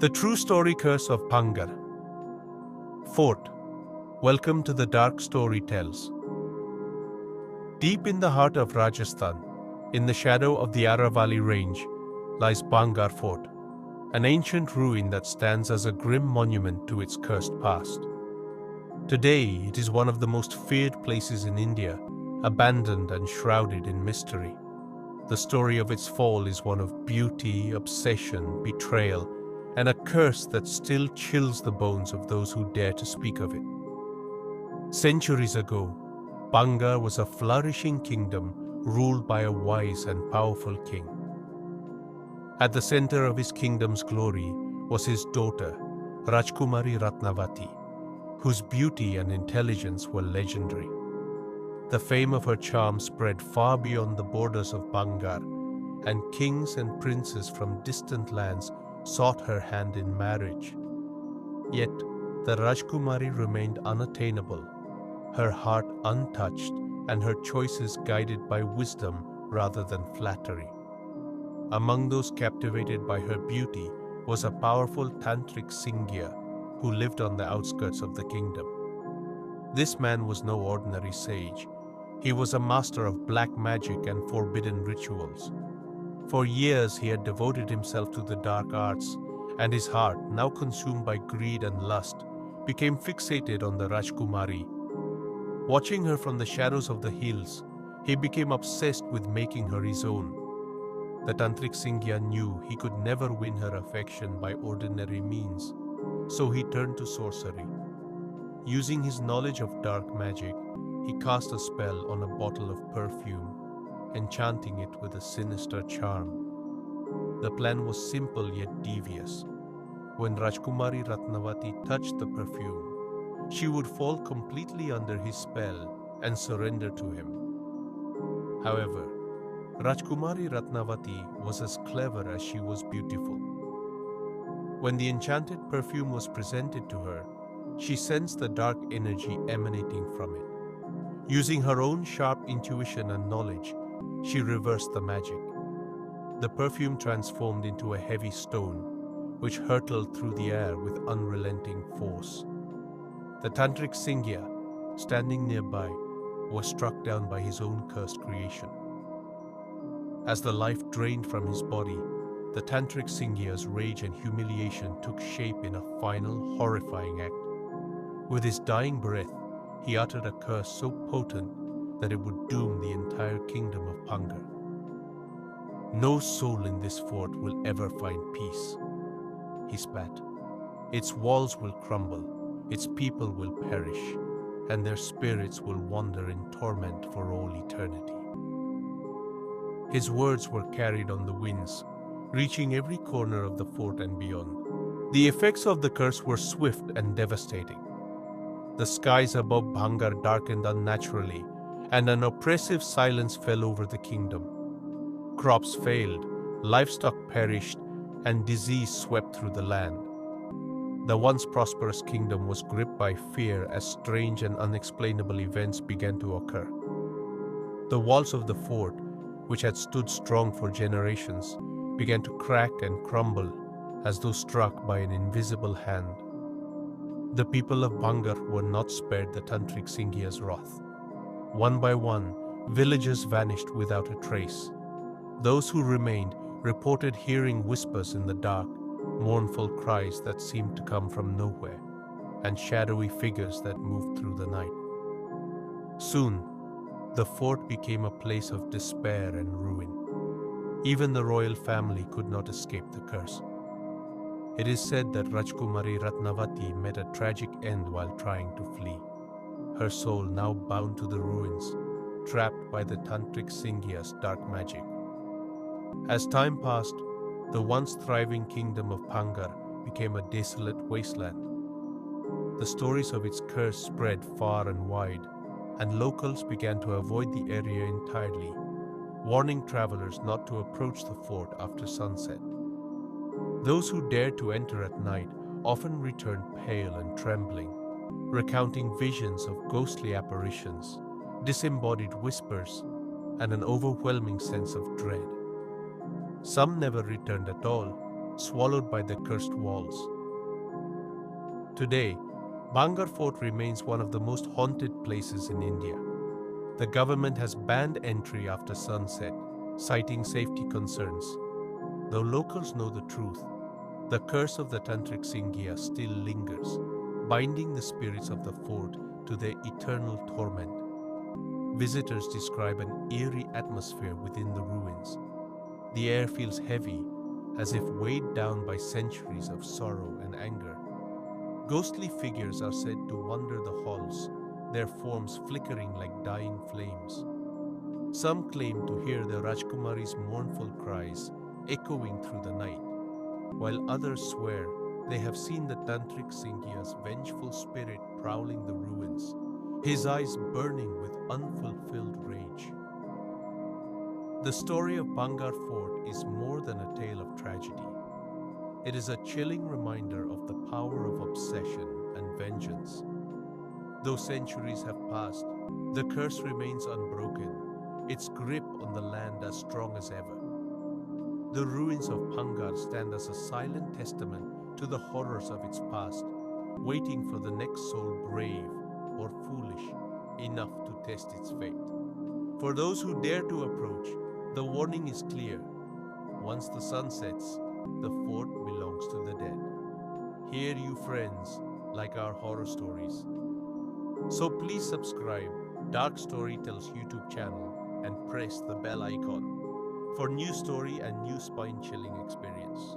The True Story Curse of Bhangarh Fort. Welcome to the Dark Story Tells. Deep in the heart of Rajasthan, in the shadow of the Aravalli range, lies Bhangarh Fort, an ancient ruin that stands as a grim monument to its cursed past. Today, it is one of the most feared places in India, abandoned and shrouded in mystery. The story of its fall is one of beauty, obsession, betrayal, and a curse that still chills the bones of those who dare to speak of it. Centuries ago, Bhangarh was a flourishing kingdom ruled by a wise and powerful king. At the center of his kingdom's glory was his daughter, Rajkumari Ratnavati, whose beauty and intelligence were legendary. The fame of her charm spread far beyond the borders of Bhangarh, and kings and princes from distant lands sought her hand in marriage. Yet, the Rajkumari remained unattainable, her heart untouched and her choices guided by wisdom rather than flattery. Among those captivated by her beauty was a powerful tantrik Singhia who lived on the outskirts of the kingdom. This man was no ordinary sage. He was a master of black magic and forbidden rituals. For years he had devoted himself to the dark arts, and his heart, now consumed by greed and lust, became fixated on the Rajkumari. Watching her from the shadows of the hills, he became obsessed with making her his own. The Tantrik Singhia knew he could never win her affection by ordinary means, so he turned to sorcery. Using his knowledge of dark magic, he cast a spell on a bottle of perfume, enchanting it with a sinister charm. The plan was simple yet devious. When Rajkumari Ratnavati touched the perfume, she would fall completely under his spell and surrender to him. However, Rajkumari Ratnavati was as clever as she was beautiful. When the enchanted perfume was presented to her, she sensed the dark energy emanating from it. Using her own sharp intuition and knowledge, she reversed the magic. The perfume transformed into a heavy stone, which hurtled through the air with unrelenting force. The Tantrik Singhia, standing nearby, was struck down by his own cursed creation. As the life drained from his body, the Tantrik Singhia's rage and humiliation took shape in a final, horrifying act. With his dying breath, he uttered a curse so potent that it would doom the entire kingdom of Bhangarh. "No soul in this fort will ever find peace," he spat. "Its walls will crumble, its people will perish, and their spirits will wander in torment for all eternity." His words were carried on the winds, reaching every corner of the fort and beyond. The effects of the curse were swift and devastating. The skies above Bhangarh darkened unnaturally, and an oppressive silence fell over the kingdom. Crops failed, livestock perished, and disease swept through the land. The once prosperous kingdom was gripped by fear as strange and unexplainable events began to occur. The walls of the fort, which had stood strong for generations, began to crack and crumble as though struck by an invisible hand. The people of Bhangarh were not spared the Tantrik Singhia's wrath. One by one, villages vanished without a trace. Those who remained reported hearing whispers in the dark, mournful cries that seemed to come from nowhere, and shadowy figures that moved through the night. Soon, the fort became a place of despair and ruin. Even the royal family could not escape the curse. It is said that Rajkumari Ratnavati met a tragic end while trying to flee, her soul now bound to the ruins, trapped by the Tantrik Singhia's dark magic. As time passed, the once thriving kingdom of Bhangarh became a desolate wasteland. The stories of its curse spread far and wide, and locals began to avoid the area entirely, warning travelers not to approach the fort after sunset. Those who dared to enter at night often returned pale and trembling, recounting visions of ghostly apparitions, disembodied whispers, and an overwhelming sense of dread. Some never returned at all, swallowed by the cursed walls. Today, Bhangarh Fort remains one of the most haunted places in India. The government has banned entry after sunset, citing safety concerns. Though locals know the truth, the curse of the tantrik Singhia still lingers, binding the spirits of the fort to their eternal torment. Visitors describe an eerie atmosphere within the ruins. The air feels heavy, as if weighed down by centuries of sorrow and anger. Ghostly figures are said to wander the halls, their forms flickering like dying flames. Some claim to hear the Rajkumari's mournful cries echoing through the night, while others swear they have seen the tantrik Singhia's vengeful spirit prowling the ruins, his eyes burning with unfulfilled rage. The story of Bhangarh Fort is more than a tale of tragedy. It is a chilling reminder of the power of obsession and vengeance. Though centuries have passed, the curse remains unbroken, its grip on the land as strong as ever. The ruins of Bhangarh stand as a silent testament to the horrors of its past, waiting for the next soul brave or foolish enough to test its fate. For those who dare to approach, the warning is clear. Once the sun sets, the fort belongs to the dead. Hear you friends, like our horror stories. So please subscribe Dark Storytell's YouTube channel and press the bell icon for new story and new spine-chilling experience.